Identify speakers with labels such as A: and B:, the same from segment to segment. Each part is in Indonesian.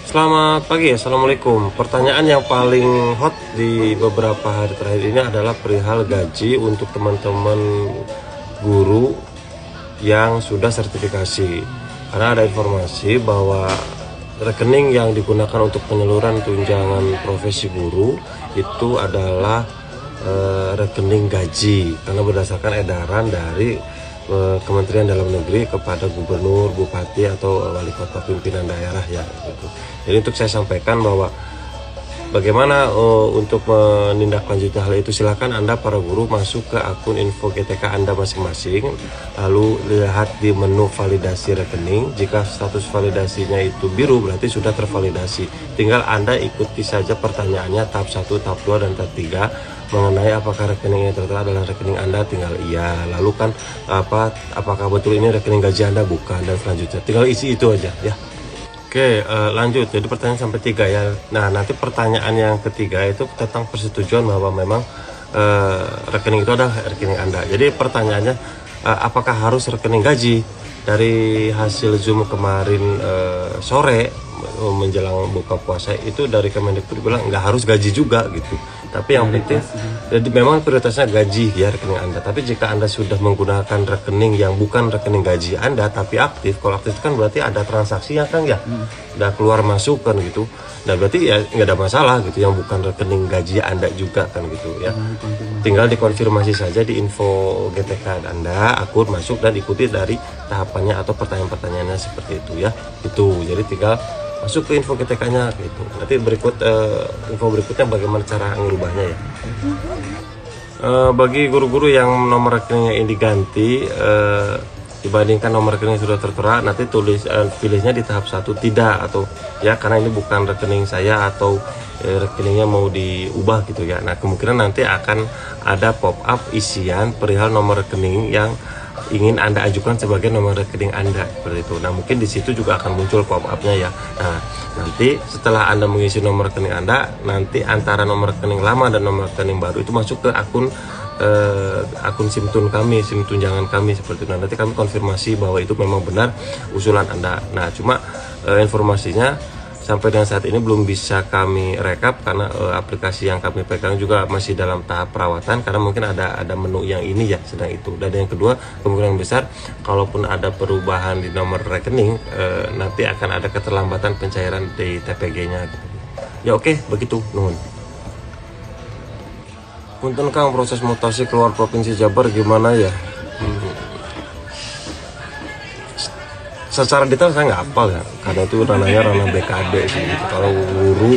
A: Selamat pagi, Assalamualaikum. Pertanyaan yang paling hot di beberapa hari terakhir ini adalah perihal gaji untuk teman-teman guru yang sudah sertifikasi. Karena ada informasi bahwa rekening yang digunakan untuk penyaluran tunjangan profesi guru itu adalah rekening gaji, karena berdasarkan edaran dari Kementerian Dalam Negeri kepada gubernur, bupati atau wali kota pimpinan daerah ya gitu. Jadi untuk saya sampaikan bahwa bagaimana untuk menindaklanjuti hal itu, silakan Anda para guru masuk ke akun info GTK Anda masing-masing, lalu lihat di menu validasi rekening. Jika status validasinya itu biru berarti sudah tervalidasi. Tinggal Anda ikuti saja pertanyaannya tahap 1, tahap 2 dan tahap 3 mengenai apakah rekening yang tertera adalah rekening Anda, tinggal iya. Lalu kan apakah betul ini rekening gaji Anda, bukan, dan selanjutnya tinggal isi itu aja ya. Oke, lanjut. Jadi pertanyaan sampai 3 ya. Nah, nanti pertanyaan yang ketiga itu tentang persetujuan bahwa memang rekening itu adalah rekening Anda. Jadi pertanyaannya, apakah harus rekening gaji? Dari hasil Zoom kemarin sore menjelang buka puasa itu dari Kemendikbud bilang nggak harus gaji juga gitu. Tapi yang penting, jadi memang prioritasnya gaji ya rekening Anda. Tapi jika Anda sudah menggunakan rekening yang bukan rekening gaji Anda tapi aktif, kalau aktif kan berarti ada transaksi ya kan ya, udah keluar masuk kan gitu. Nah berarti ya nggak ada masalah gitu, yang bukan rekening gaji Anda juga kan gitu ya. Tinggal dikonfirmasi saja di info GTK Anda, akun masuk dan ikuti dari tahapannya atau pertanyaan-pertanyaannya seperti itu ya. Itu jadi tinggal masuk ke info GTK-nya gitu. Nanti info berikutnya bagaimana cara mengubahnya ya. Bagi guru-guru yang nomor rekeningnya ini diganti dibandingkan nomor rekening sudah tertera, nanti pilihnya di tahap 1 tidak, atau ya karena ini bukan rekening saya atau rekeningnya mau diubah gitu ya. Nah kemungkinan nanti akan ada pop-up isian perihal nomor rekening yang ingin Anda ajukan sebagai nomor rekening Anda seperti itu. Nah mungkin di situ juga akan muncul pop-upnya ya. Nah nanti setelah Anda mengisi nomor rekening Anda, nanti antara nomor rekening lama dan nomor rekening baru itu masuk ke akun SIM tunjangan kami seperti itu. Nah, nanti kami konfirmasi bahwa itu memang benar usulan Anda. Nah cuma informasinya sampai dengan saat ini belum bisa kami rekap karena aplikasi yang kami pegang juga masih dalam tahap perawatan, karena mungkin ada menu yang ini ya sedang itu. Dan yang kedua, kemungkinan besar kalaupun ada perubahan di nomor rekening nanti akan ada keterlambatan pencairan di TPG-nya gitu. Ya oke, begitu nuhun. Punten Kang, proses mutasi keluar provinsi Jabar gimana ya? Secara detail saya nggak hafal ya, karena itu ranah BKD sih gitu. Kalau guru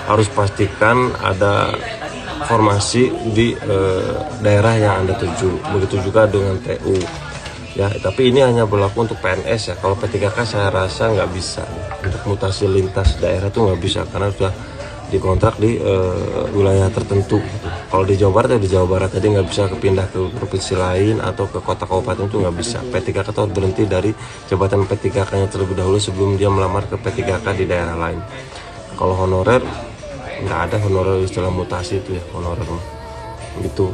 A: harus pastikan ada formasi di daerah yang Anda tuju, begitu juga dengan TU ya. Tapi ini hanya berlaku untuk PNS ya. Kalau P3K saya rasa nggak bisa, untuk mutasi lintas daerah tuh nggak bisa karena sudah dikontrak di wilayah tertentu gitu. Kalau di Jawa Barat ya di Jawa Barat, jadi nggak bisa kepindah ke provinsi lain atau ke kota kabupaten itu nggak bisa. P3K harus berhenti dari jabatan P3K-nya terlebih dahulu sebelum dia melamar ke P3K di daerah lain. Kalau honorer nggak ada honorer istilah mutasi itu ya, honorer gitu.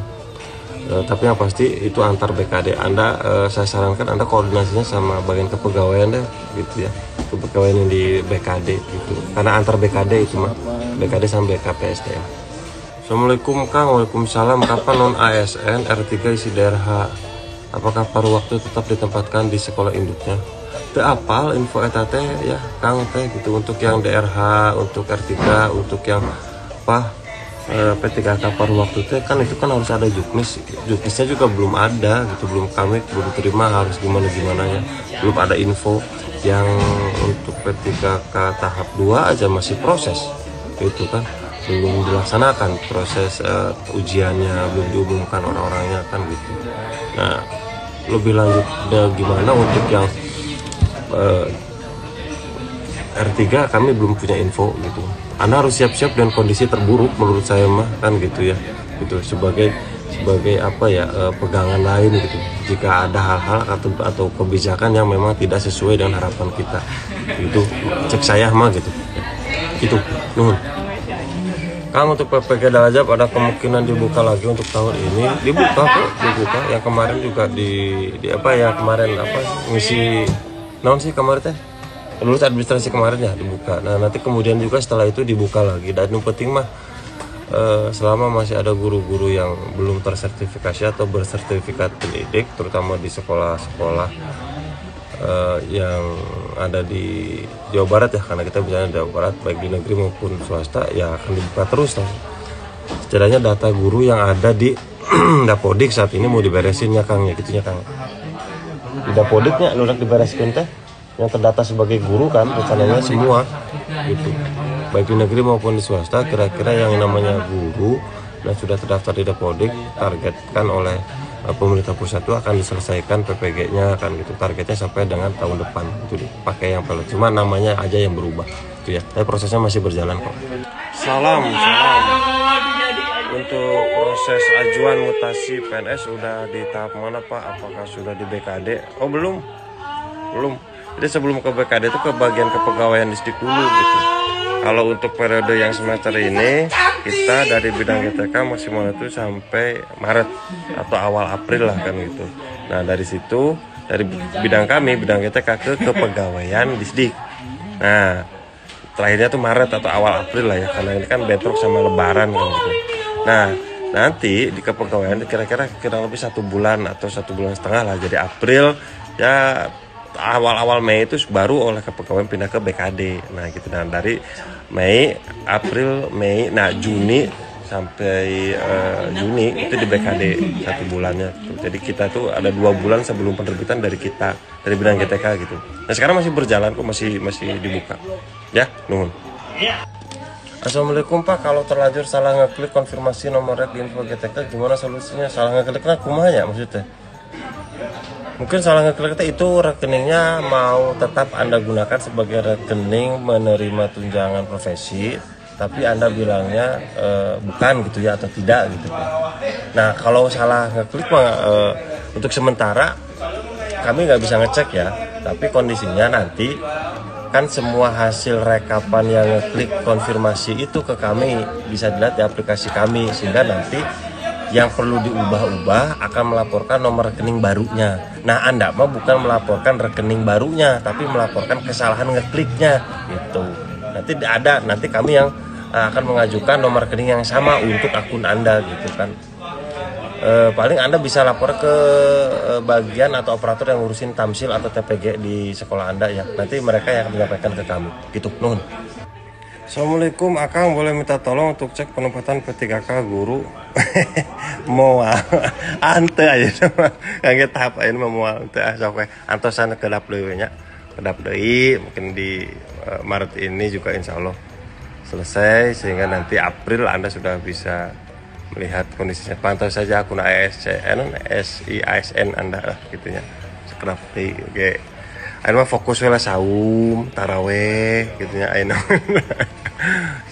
A: Tapi yang pasti itu antar BKD Anda, saya sarankan Anda koordinasinya sama bagian kepegawaian deh gitu ya, kepegawaian yang di BKD gitu, karena antar BKD itu mah BKD sama BKPSDM. Assalamualaikum Kang. Waalaikumsalam. Kapan non ASN R3 isi daerah H? Apakah paruh waktu tetap ditempatkan di sekolah induknya? Teu apal info eta teh ya Kang teh gitu, untuk yang DRH, untuk R3, untuk yang P3K paruh waktu teh kan itu kan harus ada juknisnya juga belum ada gitu, kami belum terima harus gimana ya, belum ada info. Yang untuk P3K tahap 2 aja masih proses itu kan, belum dilaksanakan proses ujiannya, belum diumumkan orang-orangnya kan gitu. Nah lebih lanjutnya gimana untuk yang R3 kami belum punya info gitu. Anda harus siap-siap dengan kondisi terburuk menurut saya mah kan gitu ya, gitu sebagai apa ya, pegangan lain gitu jika ada hal-hal atau kebijakan yang memang tidak sesuai dengan harapan kita, itu cek saya mah gitu nuhun. Kang, untuk PPG Dalajab ada kemungkinan dibuka lagi untuk tahun ini? Dibuka kok, dibuka. Yang kemarin juga di apa ya, kemarin apa ngisi naon sih kemarin teh lulus administrasi kemarin ya dibuka. Nah nanti kemudian juga setelah itu dibuka lagi. Dan yang penting mah selama masih ada guru-guru yang belum tersertifikasi atau bersertifikat pendidik, terutama di sekolah-sekolah yang ada di Jawa Barat ya, karena kita bicara Jawa Barat baik di negeri maupun swasta ya akan dibuka terus. Setidaknya data guru yang ada di Dapodik saat ini mau diberesin ya Kang ya, gitu ya Kang. Di Dapodiknya lu udah diberesin teh yang terdata sebagai guru kan rencananya semua gitu, baik di negeri maupun di swasta. Kira-kira yang namanya guru dan sudah terdaftar di Dapodik targetkan oleh pemerintah pusat itu akan diselesaikan PPG-nya kan gitu, targetnya sampai dengan tahun depan itu dipakai yang pilot, cuma namanya aja yang berubah gitu ya. Tapi prosesnya masih berjalan kok. Salam untuk proses ajuan mutasi PNS sudah di tahap mana Pak? Apakah sudah di BKD? Oh belum. Jadi sebelum ke BKD itu ke bagian kepegawaian distrik dulu gitu. Kalau untuk periode yang semester ini kita dari bidang GTK maksimal itu sampai Maret atau awal April lah kan gitu. Nah dari situ dari bidang kami bidang GTK ke kepegawaian distrik. Nah terakhirnya tuh Maret atau awal April lah ya, karena ini kan bentrok sama Lebaran kan gitu. Nah nanti di kepegawaian kira-kira kurang lebih 1 bulan atau 1,5 bulan lah. Jadi April ya awal-awal Mei itu baru oleh kepegawaian pindah ke BKD. Nah gitu. Nah dari Mei, April, Mei, nah Juni sampai Juni itu di BKD 1 bulannya gitu. Jadi kita tuh ada 2 bulan sebelum penerbitan dari kita dari bidang GTK gitu. Nah sekarang masih berjalan kok, masih dibuka ya. Nuhun. Assalamualaikum Pak, kalau terlanjur salah ngeklik konfirmasi nomor rek di info GTK gimana solusinya? Salah ngeklik nah kumaha ya maksudnya? Mungkin salah ngeklik itu rekeningnya mau tetap Anda gunakan sebagai rekening menerima tunjangan profesi, tapi Anda bilangnya bukan gitu ya, atau tidak gitu. Nah kalau salah ngeklik untuk sementara kami nggak bisa ngecek ya, tapi kondisinya nanti kan semua hasil rekapan yang ngeklik konfirmasi itu ke kami bisa dilihat di aplikasi kami, sehingga nanti yang perlu diubah-ubah akan melaporkan nomor rekening barunya. Nah Anda mah bukan melaporkan rekening barunya, tapi melaporkan kesalahan ngekliknya gitu. Nanti kami yang akan mengajukan nomor rekening yang sama untuk akun Anda gitu kan. Paling Anda bisa lapor ke bagian atau operator yang ngurusin tamsil atau TPG di sekolah Anda ya. Nanti mereka yang akan menyampaikan ke kami gitu. Nuhun. Assalamualaikum Akang, boleh minta tolong untuk cek penempatan P3K guru. Mau ante aja sama kaget tahap aja mau ante sampai antosan kedap deui-nya. Kedap deui mungkin di Maret ini juga insya Allah selesai, sehingga nanti April Anda sudah bisa melihat kondisinya. Pantau saja akun SIASN Anda lah gitu ya. Sekedap deui oke. Ayo mah fokus lah saum, taraweh gitu ya. Ayo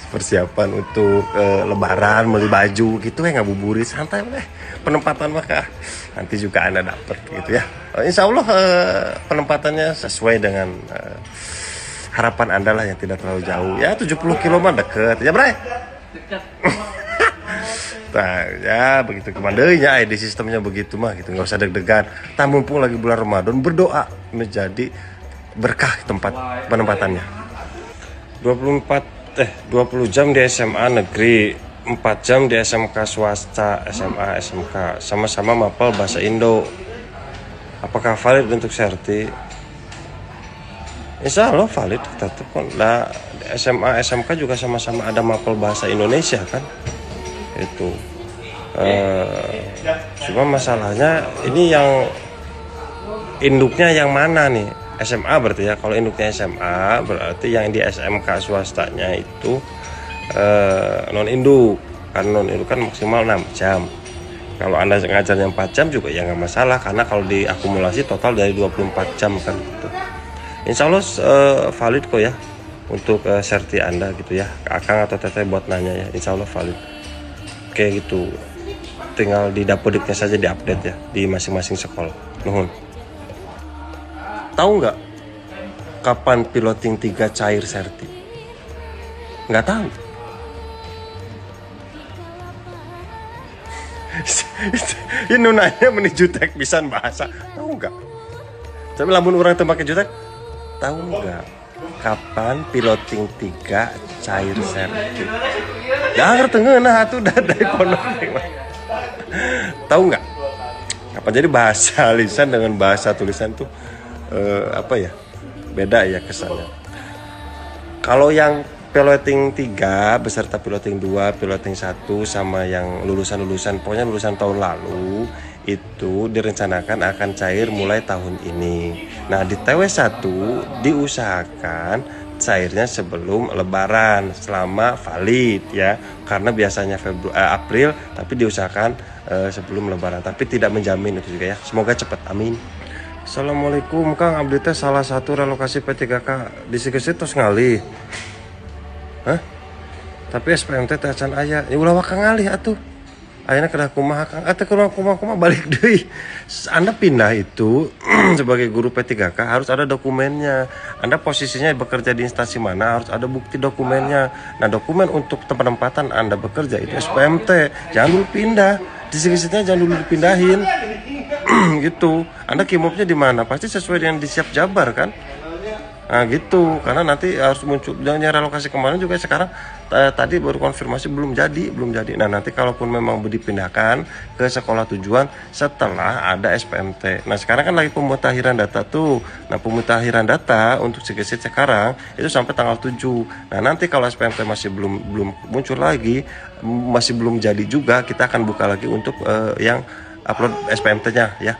A: persiapan untuk lebaran, beli baju gitu ya, ngabuburit santai penempatan maka nanti juga Anda dapat gitu ya. Insya Allah penempatannya sesuai dengan harapan Anda lah yang tidak terlalu jauh ya. 70 km mah deket ya Bray. Dekat. Nah ya begitu kemandainya di sistemnya begitu mah gitu, nggak usah deg-degan. Mumpung lagi bulan Ramadan berdoa menjadi berkah tempat penempatannya. 20 jam di SMA negeri, 4 jam di SMK swasta, SMA SMK sama-sama mapel bahasa Indo. Apakah valid untuk serti? Insya Allah valid tetap kan. Nah, SMA SMK juga sama-sama ada mapel bahasa Indonesia kan. Itu cuma masalahnya ini yang induknya yang mana nih? SMA berarti ya. Kalau induknya SMA berarti yang di SMK swastanya itu non induk. Karena non induk kan maksimal 6 jam. Kalau Anda ngajarnya 4 jam juga ya nggak masalah, karena kalau diakumulasi total dari 24 jam kan gitu. Insya Allah valid kok ya untuk serti Anda gitu ya. Akang atau Teteh buat nanya ya, insya Allah valid. Kayak gitu, tinggal di Dapodiknya saja diupdate ya di masing-masing sekolah. Nuhun. Tahu nggak kapan piloting 3 cair serti? Nggak tahu. Ini nanya menuju tek pisan bahasa. Tahu nggak? Tapi lamun orang teu make jutek, tahu nggak? kapan piloting 3 cair sertif. Jangan tengah tuh dari pondok. Tahu nggak? Kapan jadi bahasa lisan dengan bahasa tulisan tuh apa ya? Beda ya kesannya. Kalau yang piloting 3 beserta piloting 2, piloting 1 sama yang lulusan-lulusan, pokoknya lulusan tahun lalu itu direncanakan akan cair mulai tahun ini. Nah, di TW1 diusahakan cairnya sebelum lebaran selama valid ya. Karena biasanya April, tapi diusahakan sebelum lebaran, tapi tidak menjamin itu juga ya. Semoga cepat. Amin. Assalamualaikum Kang, abdi teh salah satu relokasi P3K di Sigesit tos ngalih. Hah? Tapi SPMT teh acan aya. Ya ulah wakang ngalih atuh. Ayeuna kedah kumaha Kang? Atuh kumaha balik deui. Anda pindah itu sebagai guru P3K harus ada dokumennya. Anda posisinya bekerja di instansi mana harus ada bukti dokumennya. Nah, dokumen untuk penempatan Anda bekerja itu SPMT. Jangan dulu pindah. Di Sigesitnya jangan dulu dipindahin. Gitu. Anda kimopnya di mana? Pasti sesuai dengan di Siap Jabar kan? Nah gitu, karena nanti harus muncul jangan relokasi kemarin juga sekarang tadi baru konfirmasi belum jadi. Nah nanti kalaupun memang dipindahkan ke sekolah tujuan setelah ada SPMT. Nah sekarang kan lagi pemutakhiran data tuh. Nah pemutakhiran data untuk Sigesit sekarang itu sampai tanggal 7. Nah nanti kalau SPMT masih belum muncul lagi, masih belum jadi juga, kita akan buka lagi untuk yang upload SPMT-nya ya.